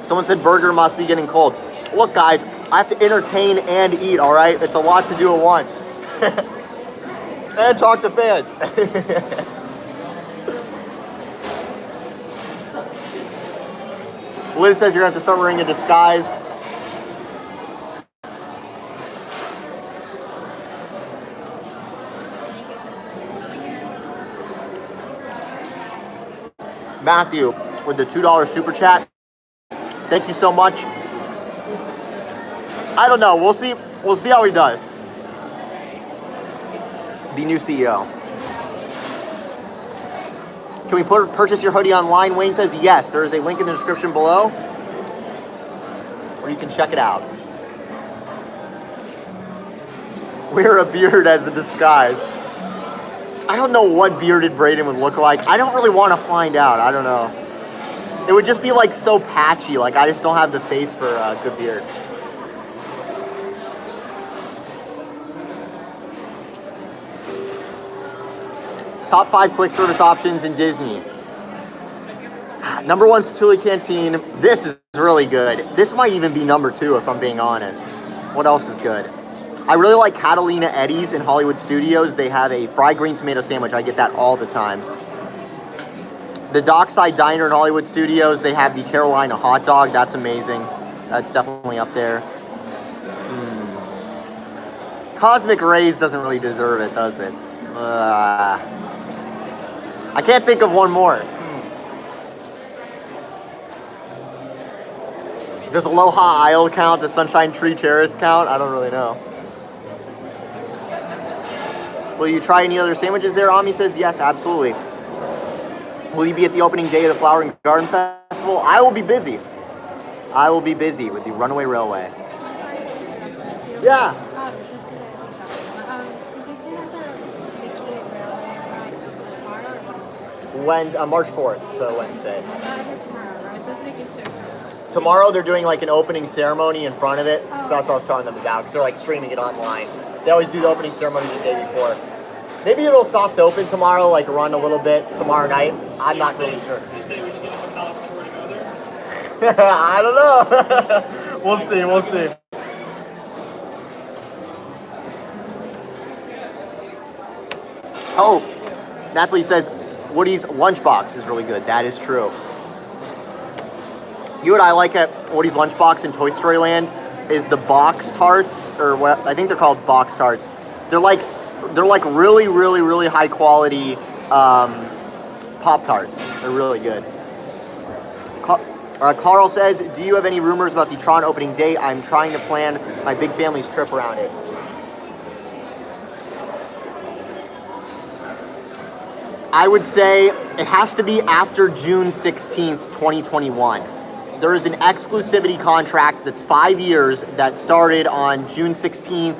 Someone said burger must be getting cold. Look, guys, I have to entertain and eat, all right? It's a lot to do at once. And talk to fans. Liz says you're going to have to start wearing a disguise. Matthew with the $2 super chat. Thank you so much. I don't know. We'll see. We'll see how he does. The new CEO. Can we purchase your hoodie online? Wayne says yes. There is a link in the description below, where you can check it out. Wear a beard as a disguise. I don't know what bearded Braden would look like. I don't really want to find out. I don't know. It would just be like so patchy. Like I just don't have the face for a good beard. Top 5 quick service options in Disney. Number 1's Tully Canteen. This is really good. This might even be number 2 if I'm being honest. What else is good? I really like Catalina Eddie's in Hollywood Studios. They have a fried green tomato sandwich. I get that all the time. The Dockside Diner in Hollywood Studios, they have the Carolina hot dog. That's amazing. That's definitely up there. Cosmic Rays doesn't really deserve it, does it? I can't think of one more. Does Aloha Isle count? Does Sunshine Tree Terrace count? I don't really know. Will you try any other sandwiches there? Ami says yes, absolutely. Will you be at the opening day of the Flower and Garden Festival? I will be busy. I will be busy with the Runaway Railway. Yeah. Just because I was shopping. Did you say that the Bbq Burger rides open tomorrow or Wednesday? March 4th, so Wednesday. I heard tomorrow. I was just making sure. Tomorrow they're doing like an opening ceremony in front of it, so that's what I was telling them about, because they're like streaming it online. They always do the opening ceremony the day before. Maybe it'll soft open tomorrow, like run a little bit tomorrow night. I'm not really sure. You say we should get up a college tour to go there? I don't know. We'll see, we'll see. Oh, Natalie says Woody's Lunchbox is really good. That is true. You know what I like at Woody's Lunchbox in Toy Story Land is the box tarts, or what I think they're called box tarts. They're like really, really, really high quality Pop-Tarts. They're really good. Carl says, do you have any rumors about the Tron opening date? I'm trying to plan my big family's trip around it. I would say it has to be after June 16th, 2021. There is an exclusivity contract that's 5 years that started on June 16th,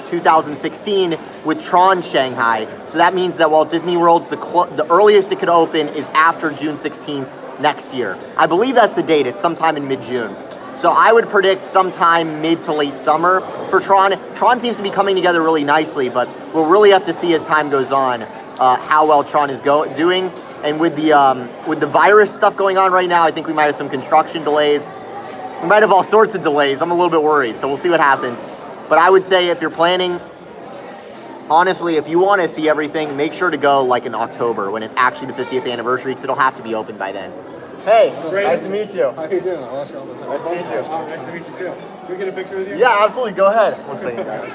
2016 with Tron Shanghai. So that means that Walt Disney World's the earliest it could open is after June 16th next year. I believe that's the date. It's sometime in mid-June. So I would predict sometime mid to late summer for Tron. Tron seems to be coming together really nicely, but we'll really have to see as time goes on how well Tron is doing. And with the virus stuff going on right now, I think we might have some construction delays. We might have all sorts of delays. I'm a little bit worried, so we'll see what happens. But I would say if you're planning, honestly, if you want to see everything, make sure to go like in October when it's actually the 50th anniversary, because it'll have to be open by then. Hey, nice to meet you. How you doing? I watch you all the time. Nice to meet you. Oh, nice to meet you too. Can we get a picture with you? Yeah, absolutely. Go ahead. One second, guys.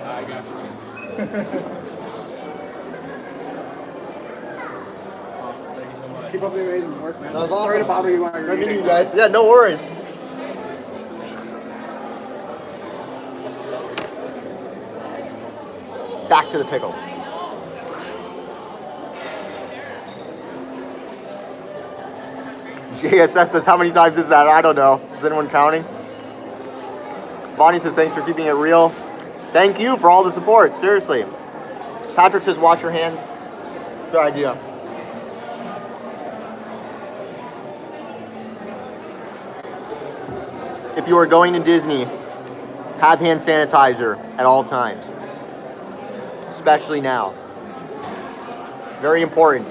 I got you. Awesome. Thank you so much. Keep up the amazing work, man. That was Sorry awesome. to bother you while you're Good meeting eating. you guys. Yeah, no worries. Back to the pickles. JSF says, how many times is that? I don't know. Is anyone counting? Bonnie says, thanks for keeping it real. Thank you for all the support, seriously. Patrick says, wash your hands. Good idea. If you are going to Disney, have hand sanitizer at all times. Especially now. Very important.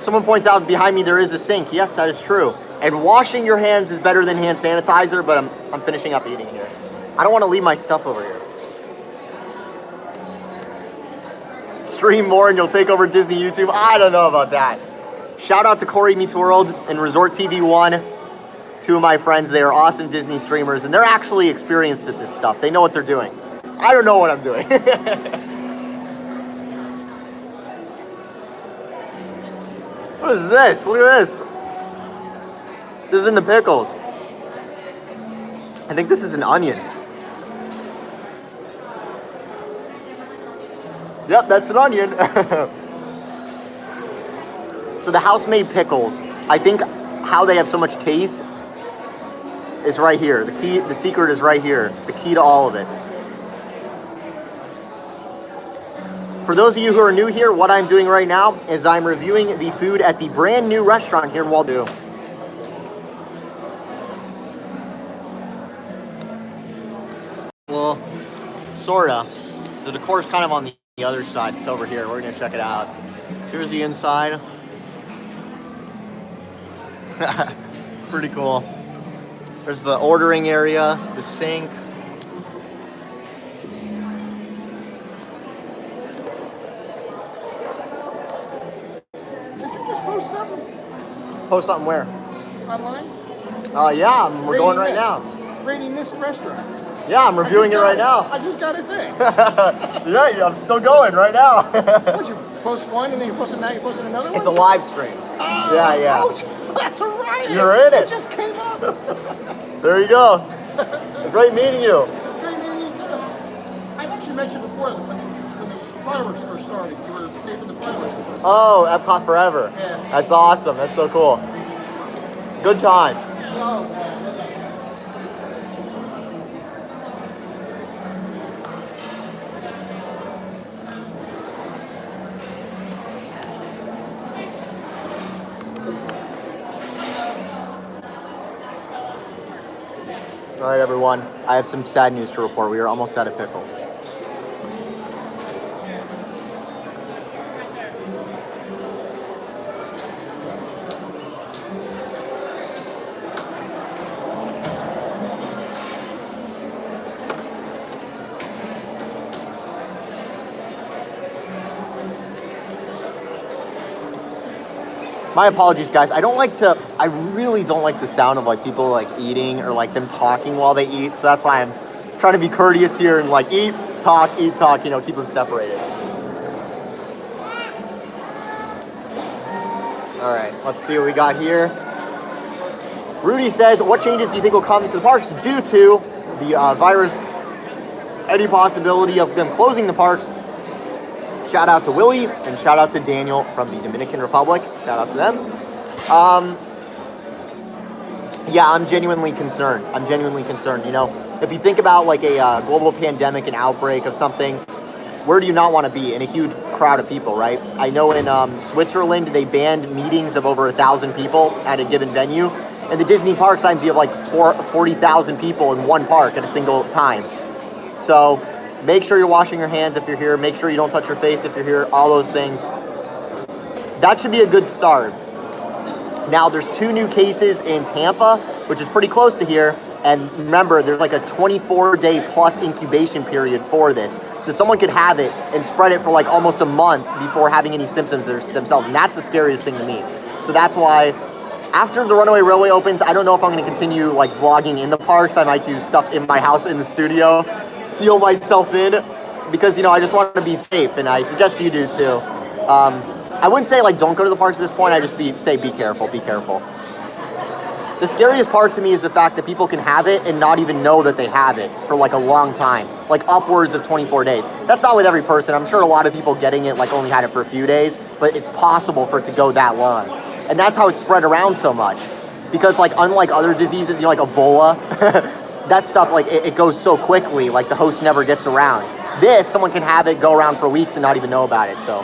Someone points out behind me there is a sink. Yes, that is true. And washing your hands is better than hand sanitizer, but I'm finishing up eating here. I don't want to leave my stuff over here. Stream more and you'll take over Disney YouTube. I don't know about that. Shout out to Corey Meets World and Resort TV 1. Two of my friends, they are awesome Disney streamers and they're actually experienced at this stuff. They know what they're doing. I don't know what I'm doing. What is this? Look at this. This is in the pickles. I think this is an onion. Yep, that's an onion. So the house-made pickles, I think how they have so much taste is right here. The secret is right here. The key to all of it. For those of you who are new here, what I'm doing right now is I'm reviewing the food at the brand new restaurant here in Waldo. Well, sorta. The decor's kind of on the other side. It's over here. We're gonna check it out. So here's the inside. Pretty cool. There's the ordering area, the sink. Did you just post something Post something where? online? Yeah, we're going right now. Rating this restaurant. Yeah, I'm reviewing it right now. I just got a thing. Yeah, I'm still going right now. What, you post one and then you post it now, you posted another one? It's a live stream. Yeah. Oh, that's a riot. You're in it. It just came up. There you go. Great meeting you. I actually mentioned before that when the fireworks first started, you were taping the fireworks. Oh, EPCOT Forever. Yeah. That's awesome. That's so cool. Good times. Oh, man. All right, everyone. I have some sad news to report. We are almost out of pickles. My apologies, guys. I really don't like the sound of like people like eating or like them talking while they eat. So that's why I'm trying to be courteous here and like eat, talk, you know, keep them separated. All right, let's see what we got here. Rudy says, what changes do you think will come to the parks due to the virus? Any possibility of them closing the parks? Shout out to Willie and shout out to Daniel from the Dominican Republic. Shout out to them. Yeah, I'm genuinely concerned. You know, if you think about like a global pandemic, an outbreak of something, where do you not want to be? In a huge crowd of people, right? I know in Switzerland, they banned meetings of over 1,000 people at a given venue. In the Disney park, sometimes you have like 40,000 people in one park at a single time. So make sure you're washing your hands if you're here. Make sure you don't touch your face if you're here. All those things. That should be a good start. Now, there's 2 new cases in Tampa, which is pretty close to here. And remember, there's like a 24-day plus incubation period for this. So someone could have it and spread it for like almost a month before having any symptoms themselves. And that's the scariest thing to me. So that's why after the Runaway Railway opens, I don't know if I'm going to continue like vlogging in the parks. I might do stuff in my house in the studio, seal myself in, because, you know, I just want to be safe, and I suggest you do too. I wouldn't say like don't go to the parks at this point. I just say be careful. The scariest part to me is the fact that people can have it and not even know that they have it for like a long time, like upwards of 24 days. That's not with every person. I'm sure a lot of people getting it like only had it for a few days, but it's possible for it to go that long. And that's how it's spread around so much. Because like unlike other diseases, you know, like Ebola, that stuff, like it goes so quickly, like the host never gets around. This, someone can have it, go around for weeks and not even know about it. So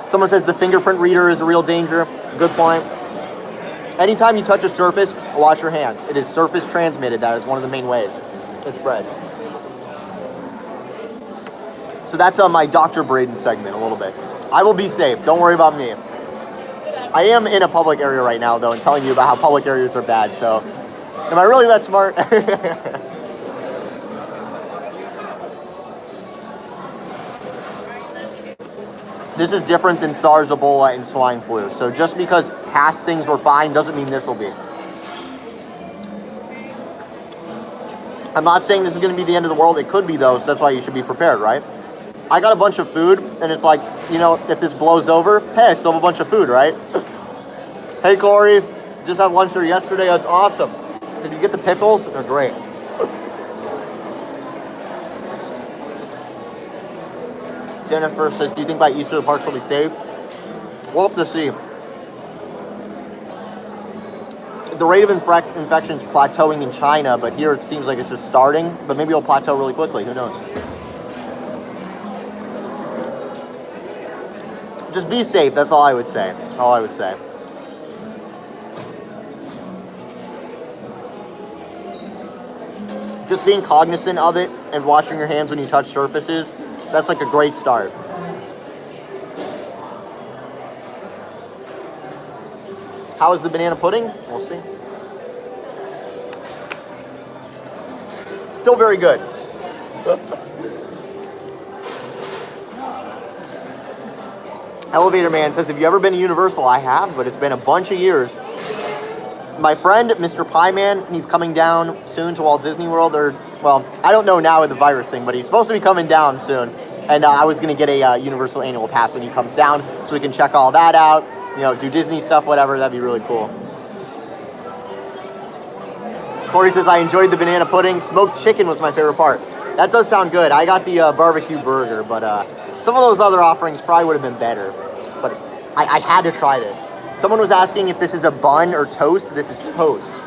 someone says the fingerprint reader is a real danger. Good point. Anytime you touch a surface, wash your hands. It is surface transmitted. That is one of the main ways it spreads. So that's my Dr. Braden segment a little bit. I will be safe. Don't worry about me. I am in a public area right now, though, and telling you about how public areas are bad. So am I really that smart? This is different than SARS, Ebola, and swine flu. So just because past things were fine doesn't mean this will be. I'm not saying this is going to be the end of the world. It could be, though, so that's why you should be prepared, right? I got a bunch of food, and it's like, you know, if this blows over, hey, I still have a bunch of food, right? Hey, Corey, just had lunch there yesterday. That's awesome. Did you get the pickles? They're great. Jennifer says, do you think by Easter the parks will be safe? We'll have to see. The rate of infection is plateauing in China, but here it seems like it's just starting, but maybe it'll plateau really quickly. Who knows? Just be safe. That's all I would say. Just being cognizant of it and washing your hands when you touch surfaces, that's like a great start. How is the banana pudding? We'll see. Still very good. Elevator Man says, have you ever been to Universal? I have, but it's been a bunch of years. My friend, Mr. Pie Man, he's coming down soon to Walt Disney World, or, well, I don't know now with the virus thing, but he's supposed to be coming down soon. And I was going to get a Universal annual pass when he comes down, so we can check all that out, you know, do Disney stuff, whatever. That'd be really cool. Corey says, I enjoyed the banana pudding. Smoked chicken was my favorite part. That does sound good. I got the Bbq Burger, but some of those other offerings probably would have been better. But I had to try this. Someone was asking if this is a bun or toast. This is toast.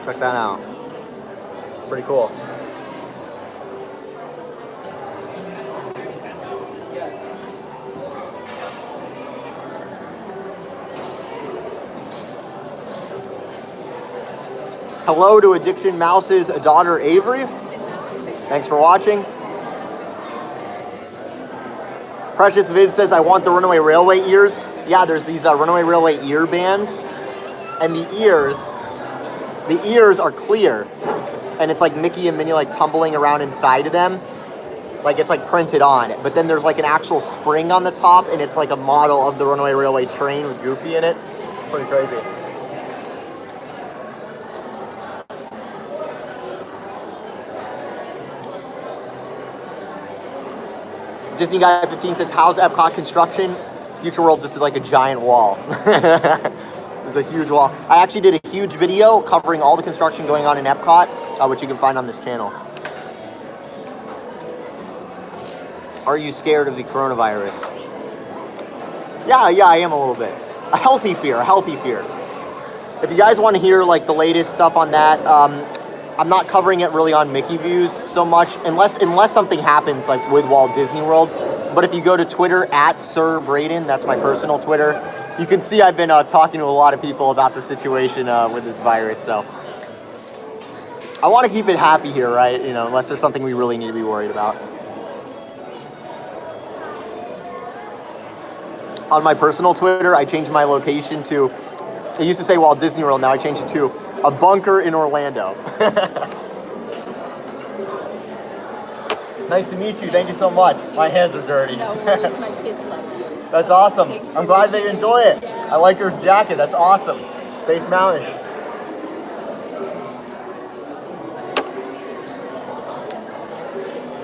Check that out. Pretty cool. Hello to Addiction Mouse's daughter, Avery. Thanks for watching. Precious Vid says, I want the Runaway Railway ears. Yeah, there's these Runaway Railway ear bands. And the ears are clear. And it's like Mickey and Minnie like tumbling around inside of them. Like it's like printed on, but then there's like an actual spring on the top, and it's like a model of the Runaway Railway train with Goofy in it. Pretty crazy. Disney Guy 15 says, how's Epcot construction? Future World just is like a giant wall. It's a huge wall. I actually did a huge video covering all the construction going on in Epcot, which you can find on this channel. Are you scared of the coronavirus? Yeah, I am a little bit. A healthy fear. If you guys want to hear like the latest stuff on that, I'm not covering it really on Mickey Views so much, unless something happens like with Walt Disney World. But if you go to Twitter at Sir Braden, that's my personal Twitter, you can see I've been talking to a lot of people about the situation with this virus. So I want to keep it happy here, right? You know, unless there's something we really need to be worried about. On my personal Twitter, I changed my location to, it used to say Walt Disney World, now I changed it to a bunker in Orlando. Nice to meet you. Thank you so much. My hands are dirty. No worries, my kids love you. That's awesome. Thanks I'm for glad they watching. enjoy it. Yeah. I like your jacket. That's awesome. Space Mountain.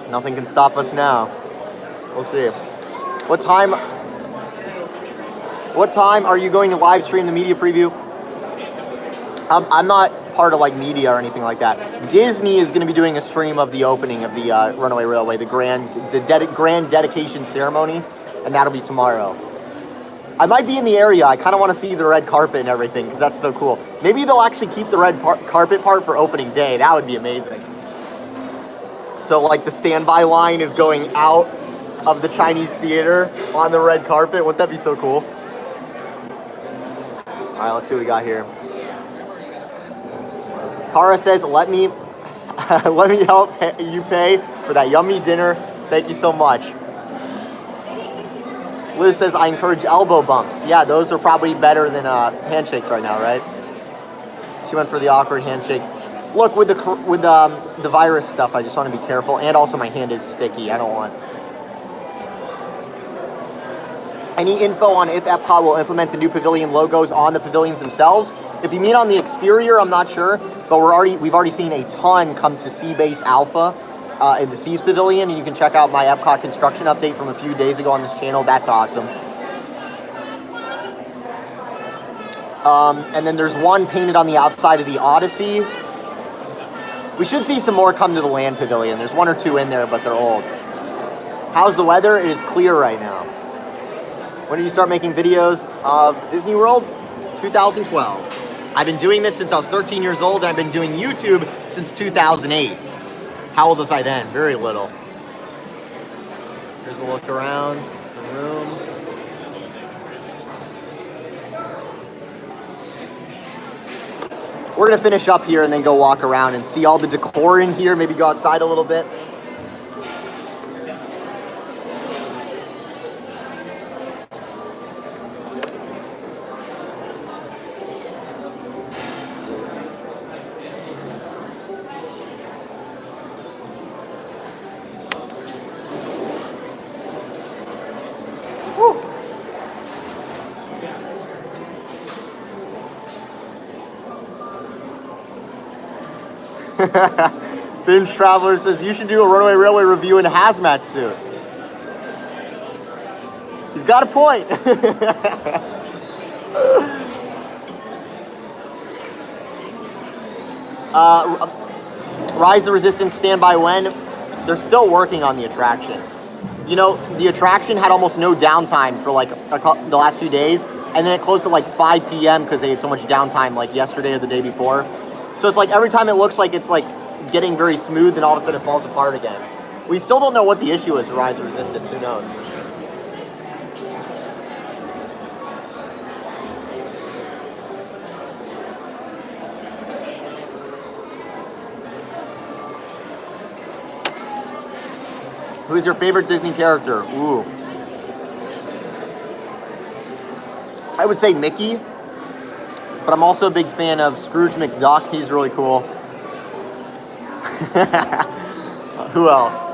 Nothing can stop us now. We'll see. What time are you going to live stream the media preview? I'm not part of like media or anything like that. Disney is going to be doing a stream of the opening of the Runaway Railway, the grand dedication ceremony, and that'll be tomorrow. I might be in the area. I kind of want to see the red carpet and everything because that's so cool. Maybe they'll actually keep the red carpet part for opening day. That would be amazing. So like the standby line is going out of the Chinese theater on the red carpet. Wouldn't that be so cool? All right, let's see what we got here. Kara says, let me help you pay for that yummy dinner. Thank you so much. Liz says, I encourage elbow bumps. Yeah, those are probably better than handshakes right now, right? She went for the awkward handshake. Look, with the virus stuff, I just want to be careful. And also my hand is sticky. I don't want. Any info on if Epcot will implement the new pavilion logos on the pavilions themselves? If you mean on the exterior, I'm not sure, but we've already seen a ton come to Sea Base Alpha in the Seas Pavilion, and you can check out my Epcot construction update from a few days ago on this channel. That's awesome. And then there's one painted on the outside of the Odyssey. We should see some more come to the Land Pavilion. There's one or two in there, but they're old. How's the weather? It is clear right now. When did you start making videos of Disney World? 2012. I've been doing this since I was 13 years old, and I've been doing YouTube since 2008. How old was I then? Very little. Here's a look around the room. We're gonna finish up here and then go walk around and see all the decor in here, maybe go outside a little bit. Binge Traveler says, you should do a Runaway Railway review in a hazmat suit. He's got a point. Rise the Resistance, stand by when? They're still working on the attraction. You know, the attraction had almost no downtime for like the last few days, and then it closed at like 5 p.m. because they had so much downtime like yesterday or the day before. So it's like every time it looks like it's like getting very smooth, and all of a sudden it falls apart again. We still don't know what the issue is with Rise of Resistance. Who knows? Who's your favorite Disney character? Ooh. I would say Mickey, but I'm also a big fan of Scrooge McDuck. He's really cool. Who else?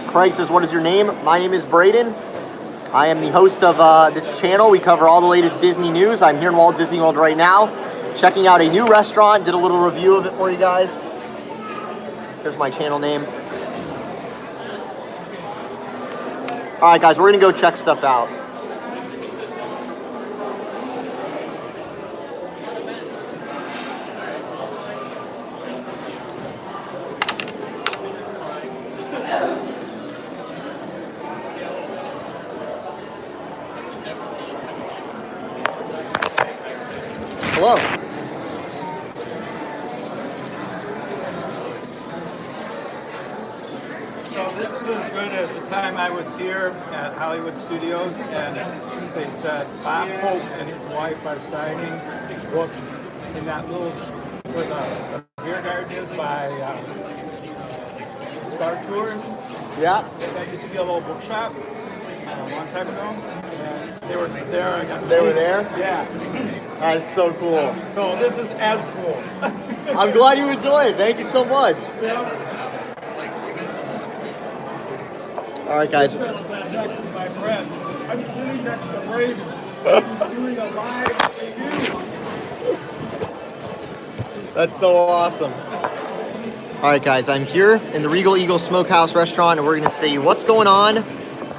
Craig says, what is your name? My name is Braden. I am the host of this channel. We cover all the latest Disney news. I'm here in Walt Disney World right now, checking out a new restaurant. Did a little review of it for you guys. Here's my channel name. All right, guys, we're gonna go check stuff out. Hello. So this is as good as the time I was here at Hollywood Studios, and they said Bob Hope and his wife are signing books in that little, where the beer garden is by Star Tours. Yeah. That used to be a little bookshop a long time ago. And they were there. I got They were there? Yeah. That's so cool. So this is as cool. I'm glad you enjoy it. Thank you so much. All right, guys. Jackson, my friend. I'm sitting next to Raven. He's doing a live review. That's so awesome. All right, guys, I'm here in the Regal Eagle Smokehouse restaurant, and we're going to see what's going on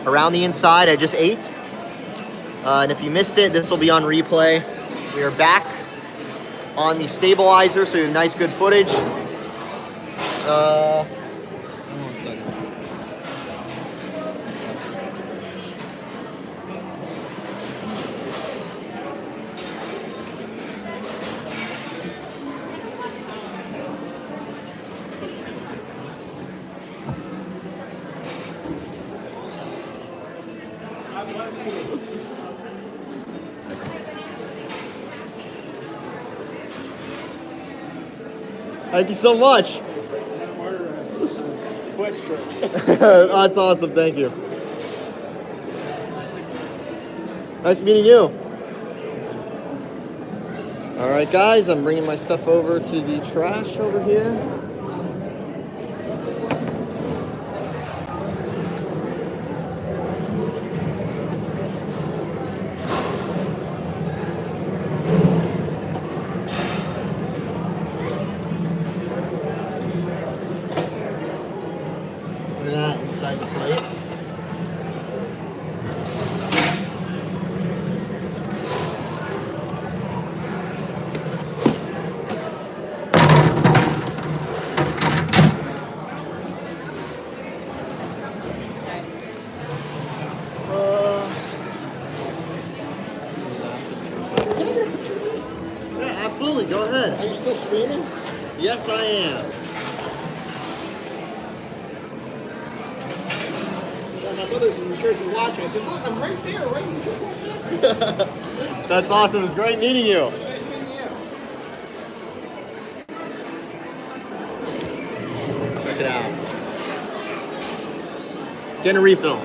around the inside. I just ate. And if you missed it, this will be on replay. We are back on the stabilizer, so we have nice, good footage. One second. Thank you so much. That's awesome. Thank you. Nice meeting you. All right, guys, I'm bringing my stuff over to the trash over here. Look at that inside the plate. Yeah, absolutely. Go ahead. Are you still streaming? Yes, I am. Yeah, my brother's in New Jersey watching. I said, look, I'm right there, right? You just walked past me. That's awesome. It was great meeting you. Nice meeting you. Check it out. Get a refill.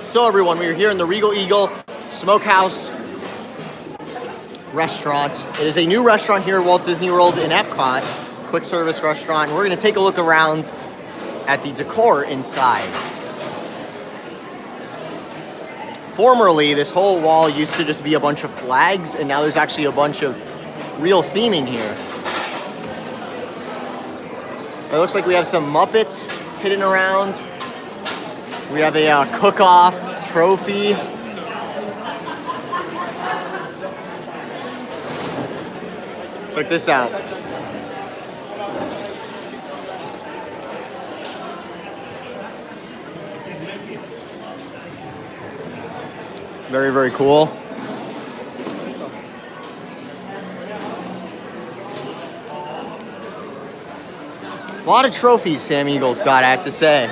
So everyone, we are here in the Regal Eagle Smokehouse restaurant. It is a new restaurant here at Walt Disney World in EPCOT, quick service restaurant. We're going to take a look around at the decor inside. Formerly, this whole wall used to just be a bunch of flags, and now there's actually a bunch of real theming here. It looks like we have some Muppets hidden around. We have a cook-off trophy. Check this out. Very, very cool. A lot of trophies Sam Eagle's got, I have to say.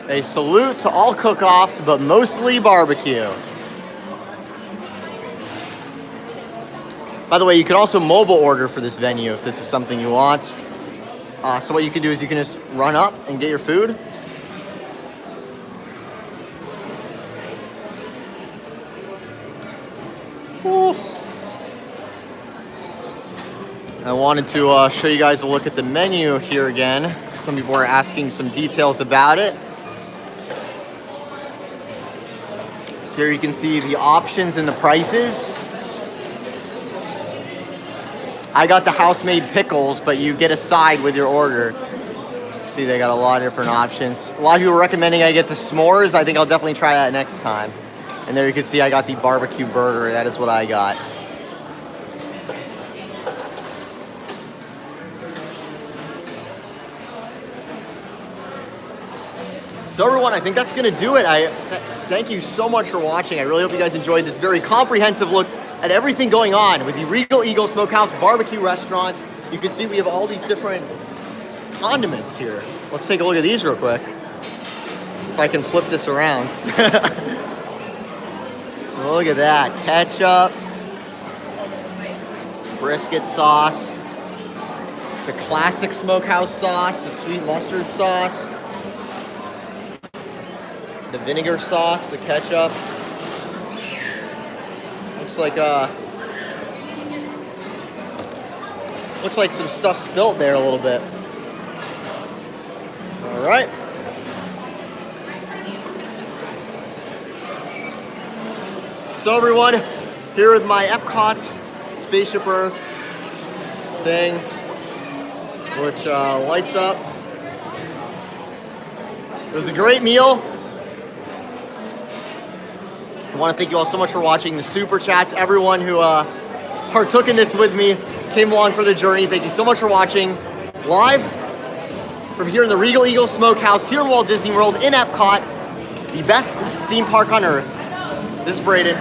A salute to all cook-offs, but mostly barbecue. By the way, you can also mobile order for this venue if this is something you want. So what you can do is you can just run up and get your food. Ooh. I wanted to show you guys a look at the menu here again. Some people are asking some details about it. So here you can see the options and the prices. I got the house-made pickles, but you get a side with your order. See, they got a lot of different options. A lot of people are recommending I get the s'mores. I think I'll definitely try that next time. And there you can see I got the barbecue burger. That is what I got. So everyone, I think that's gonna do it. Thank you so much for watching. I really hope you guys enjoyed this very comprehensive look at everything going on with the Regal Eagle Smokehouse Barbecue Restaurant. You can see we have all these different condiments here. Let's take a look at these real quick. If I can flip this around. Look at that. Ketchup, brisket sauce, the classic smokehouse sauce, the sweet mustard sauce, the vinegar sauce, the ketchup. Looks like some stuff spilled there a little bit. All right. So everyone, here with my EPCOT Spaceship Earth thing, which lights up. It was a great meal. I want to thank you all so much for watching the super chats. Everyone who partook in this with me, came along for the journey. Thank you so much for watching live from here in the Regal Eagle Smokehouse here in Walt Disney World in Epcot, the best theme park on earth. This is Braden.